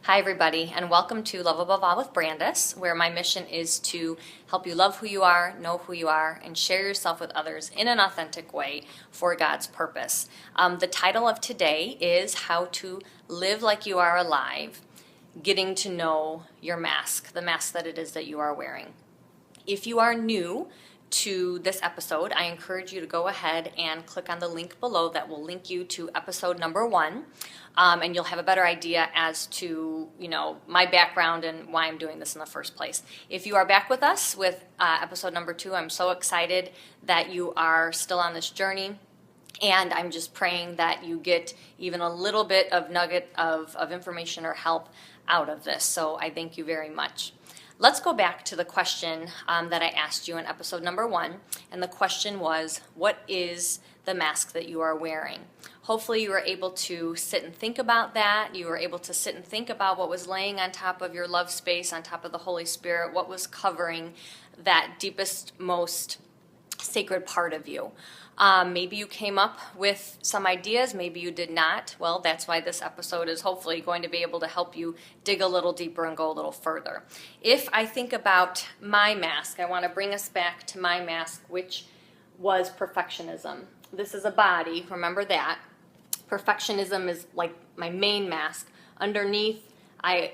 Hi, everybody, and welcome to Love Above All with Brandis, where my mission is to help you love who you are, know who you are, and share yourself with others in an authentic way for God's purpose. The title of today is How to Live Like You Are Alive, Getting to Know Your Mask, the mask that it is that you are wearing. If you are new to this episode, I encourage you to go ahead and click on the link below that will link you to episode number 1. And you'll have a better idea as to, my background and why I'm doing this in the first place. If you are back with us with episode number 2, I'm so excited that you are still on this journey. And I'm just praying that you get even a little bit of nugget of information or help out of this. So I thank you very much. Let's go back to the question that I asked you in episode number 1. And the question was, what is the mask that you are wearing? Hopefully you were able to sit and think about that. You were able to sit and think about what was laying on top of your love space, on top of the Holy Spirit, what was covering that deepest, most sacred part of you. Maybe you came up with some ideas, maybe you did not. Well, that's why this episode is hopefully going to be able to help you dig a little deeper and go a little further. If I think about my mask, I want to bring us back to my mask, which was perfectionism. This is a body, remember that. Perfectionism is like my main mask. Underneath, I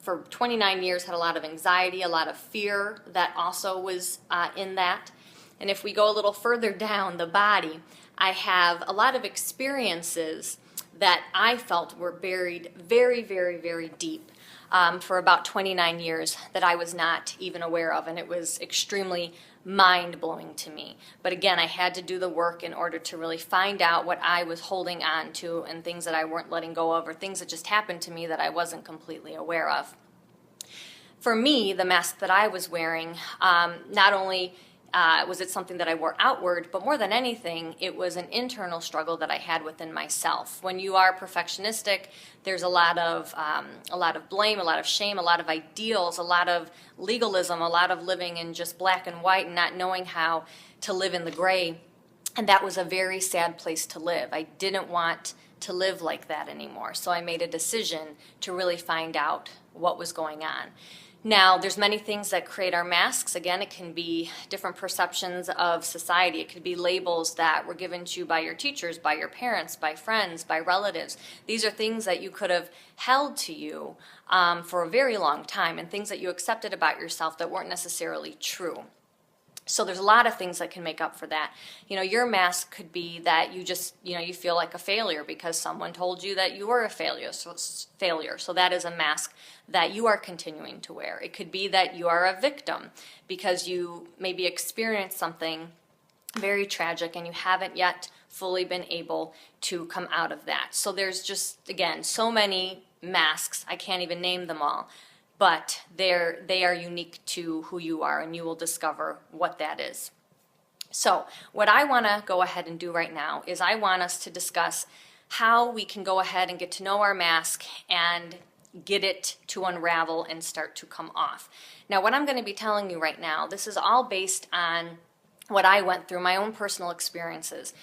for 29 years had a lot of anxiety, a lot of fear that also was in that. And if we go a little further down the body, I have a lot of experiences that I felt were buried very, very, very deep for about 29 years that I was not even aware of. And it was extremely mind-blowing to me. But again, I had to do the work in order to really find out what I was holding on to and things that I weren't letting go of or things that just happened to me that I wasn't completely aware of. For me, the mask that I was wearing, not only was it something that I wore outward, but more than anything, it was an internal struggle that I had within myself. When you are perfectionistic, there's a lot of blame, a lot of shame, a lot of ideals, a lot of legalism, a lot of living in just black and white and not knowing how to live in the gray. And that was a very sad place to live. I didn't want to live like that anymore. So I made a decision to really find out what was going on. Now, there's many things that create our masks. Again, it can be different perceptions of society. It could be labels that were given to you by your teachers, by your parents, by friends, by relatives. These are things that you could have held to you for a very long time and things that you accepted about yourself that weren't necessarily true. So there's a lot of things that can make up for that. Your mask could be that you just, you feel like a failure because someone told you that you were a failure. So that is a mask that you are continuing to wear. It could be that you are a victim because you maybe experienced something very tragic and you haven't yet fully been able to come out of that. So there's just, again, so many masks. I can't even name them all. But they are unique to who you are, and you will discover what that is. So what I want to go ahead and do right now is I want us to discuss how we can go ahead and get to know our mask and get it to unravel and start to come off. Now, what I'm going to be telling you right now, this is all based on what I went through, my own personal experiences.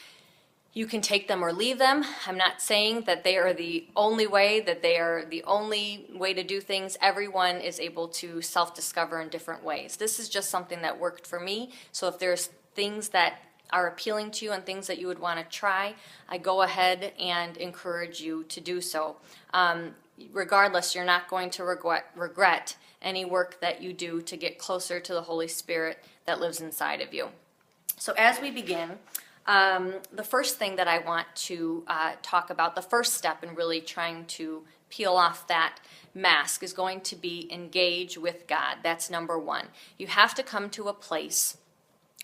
You can take them or leave them. I'm not saying that they are the only way, that they are the only way to do things. Everyone is able to self-discover in different ways. This is just something that worked for me. So if there's things that are appealing to you and things that you would want to try, I go ahead and encourage you to do so. Regardless, you're not going to regret any work that you do to get closer to the Holy Spirit that lives inside of you. So as we begin, the first thing that I want to talk about, the first step in really trying to peel off that mask is going to be engage with God. That's number 1. You have to come to a place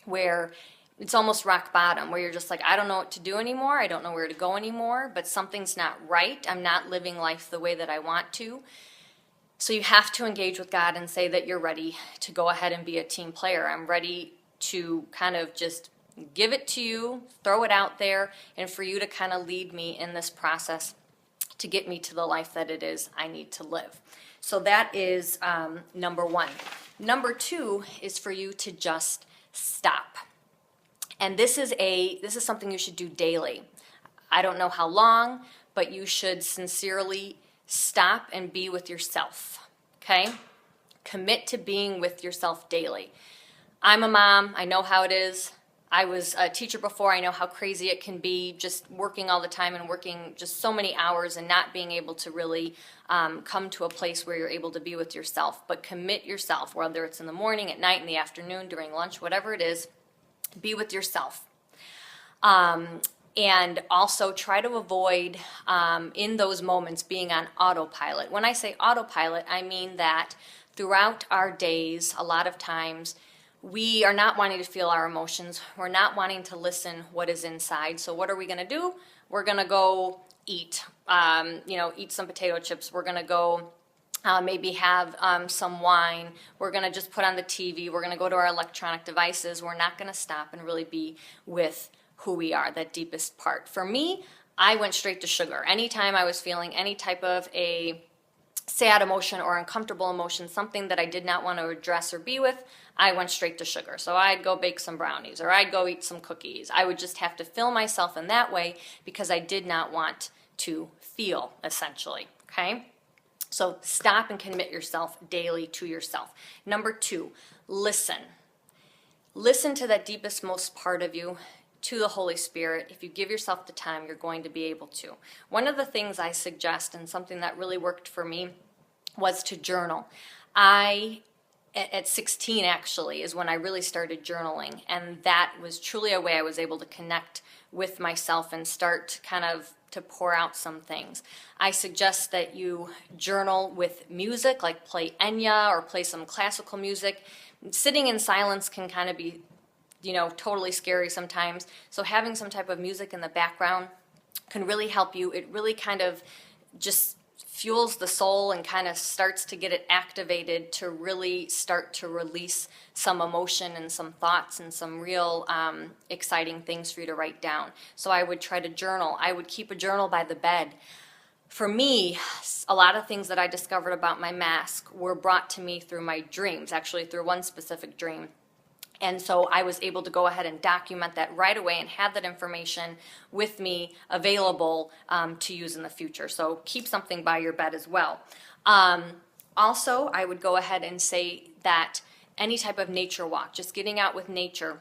where it's almost rock bottom, where you're just like, I don't know what to do anymore. I don't know where to go anymore, but something's not right. I'm not living life the way that I want to. So you have to engage with God and say that you're ready to go ahead and be a team player. I'm ready to kind of just give it to you, throw it out there, and for you to kind of lead me in this process to get me to the life that it is I need to live. So that is number 1. Number 2 is for you to just stop. And this is something you should do daily. I don't know how long, but you should sincerely Stop and be with yourself, okay? Commit to being with yourself daily. I'm a mom. I know how it is. I was a teacher before. I know how crazy it can be, just working all the time and working just so many hours and not being able to really come to a place where you're able to be with yourself. But commit yourself, whether it's in the morning, at night, in the afternoon, during lunch, whatever it is, be with yourself. And also try to avoid, in those moments, being on autopilot. When I say autopilot, I mean that throughout our days, a lot of times, we are not wanting to feel our emotions. We're not wanting to listen what is inside. So what are we going to do? We're going to go eat, eat some potato chips. We're going to go maybe have some wine. We're going to just put on the TV. We're going to go to our electronic devices. We're not going to stop and really be with who we are, that deepest part. For me, I went straight to sugar. Anytime I was feeling any type of a sad emotion or uncomfortable emotion, something that I did not want to address or be with, I went straight to sugar. So I'd go bake some brownies or I'd go eat some cookies. I would just have to fill myself in that way because I did not want to feel, essentially, okay? So stop and commit yourself daily to yourself. Number 2, listen. Listen to that deepest, most part of you, to the Holy Spirit. If you give yourself the time, you're going to be able to. One of the things I suggest, and something that really worked for me, was to journal. At 16 actually, is when I really started journaling, and that was truly a way I was able to connect with myself and start kind of to pour out some things. I suggest that you journal with music, like play Enya or play some classical music. Sitting in silence can kind of be totally scary sometimes. So having some type of music in the background can really help you. It really kind of just fuels the soul and kind of starts to get it activated to really start to release some emotion and some thoughts and some real exciting things for you to write down. So I would try to journal. I would keep a journal by the bed. For me, a lot of things that I discovered about my mask were brought to me through my dreams, actually through one specific dream. And so I was able to go ahead and document that right away and have that information with me available to use in the future. So keep something by your bed as well. Also, I would go ahead and say that any type of nature walk, just getting out with nature,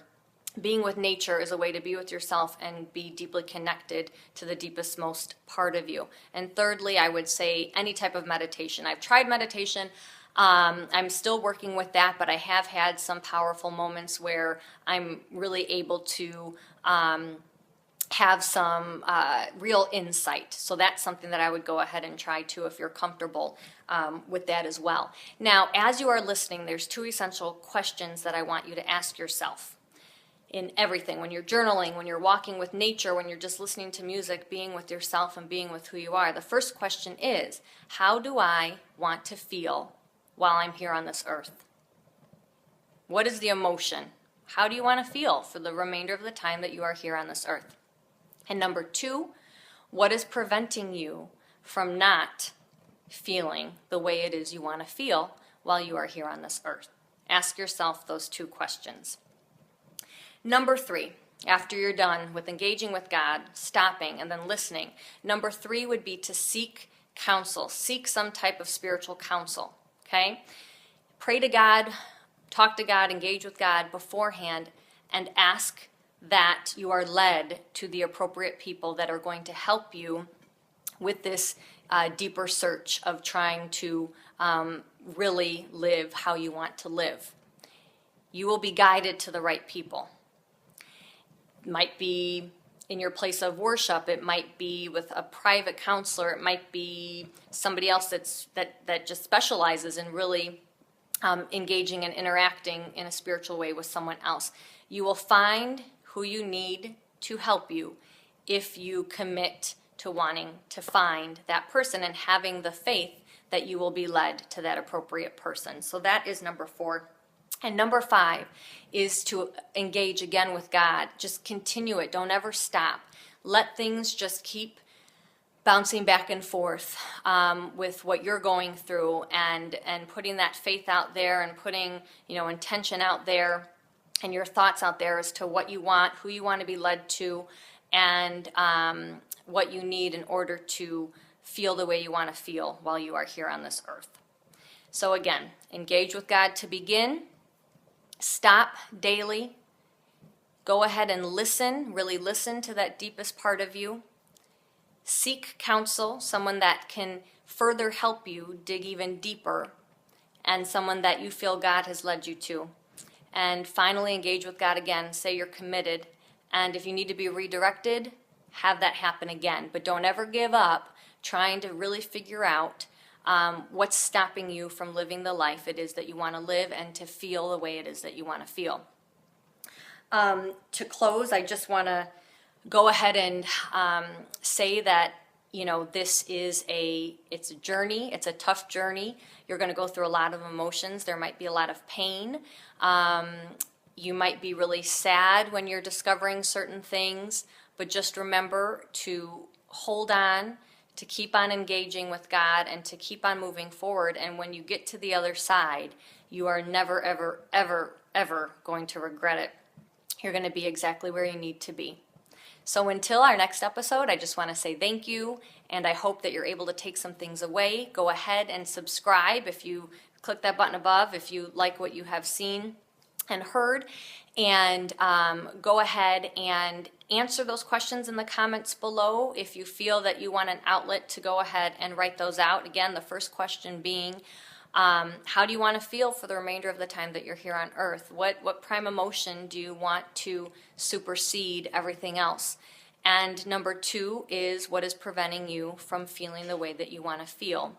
being with nature is a way to be with yourself and be deeply connected to the deepest, most part of you. And thirdly, I would say any type of meditation. I've tried meditation. I'm still working with that, but I have had some powerful moments where I'm really able to have some real insight. So that's something that I would go ahead and try too if you're comfortable with that as well. Now, as you are listening, there's 2 essential questions that I want you to ask yourself in everything. When you're journaling, when you're walking with nature, when you're just listening to music, being with yourself and being with who you are. The first question is, how do I want to feel while I'm here on this earth? What is the emotion? How do you want to feel for the remainder of the time that you are here on this earth? And number 2, what is preventing you from not feeling the way it is you want to feel while you are here on this earth? Ask yourself those 2 questions. Number 3, after you're done with engaging with God, stopping, and then listening, number 3 would be to seek counsel. Seek some type of spiritual counsel. Okay? Pray to God, talk to God, engage with God beforehand, and ask that you are led to the appropriate people that are going to help you with this deeper search of trying to really live how you want to live. You will be guided to the right people. It might be in your place of worship, it might be with a private counselor, it might be somebody else that just specializes in really engaging and interacting in a spiritual way with someone else. You will find who you need to help you if you commit to wanting to find that person and having the faith that you will be led to that appropriate person. So that is number 4. And number 5 is to engage again with God. Just continue it. Don't ever stop. Let things just keep bouncing back and forth with what you're going through, and putting that faith out there and putting intention out there and your thoughts out there as to what you want, who you want to be led to, and what you need in order to feel the way you want to feel while you are here on this earth. So again, engage with God to begin. Stop daily. Go ahead and listen, really listen to that deepest part of you. Seek counsel, someone that can further help you dig even deeper, and someone that you feel God has led you to. And finally, engage with God again. Say you're committed. And if you need to be redirected, have that happen again. But don't ever give up trying to really figure out what's stopping you from living the life it is that you want to live and to feel the way it is that you want to feel. To close, I just want to go ahead and say that, this is it's a journey. It's a tough journey. You're going to go through a lot of emotions. There might be a lot of pain. You might be really sad when you're discovering certain things, but just remember to hold on, to keep on engaging with God, and to keep on moving forward. And when you get to the other side, you are never, ever, ever, ever going to regret it. You're going to be exactly where you need to be. So until our next episode, I just want to say thank you, and I hope that you're able to take some things away. Go ahead and subscribe if you click that button above, if you like what you have seen and heard, and go ahead and answer those questions in the comments below if you feel that you want an outlet to go ahead and write those out. Again, the first question being, how do you want to feel for the remainder of the time that you're here on earth? What prime emotion do you want to supersede everything else? And number 2 is, what is preventing you from feeling the way that you want to feel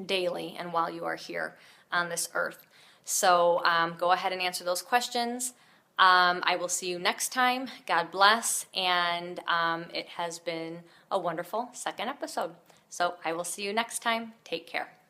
daily and while you are here on this earth? So go ahead and answer those questions. I will see you next time. God bless. And it has been a wonderful second episode. So I will see you next time. Take care.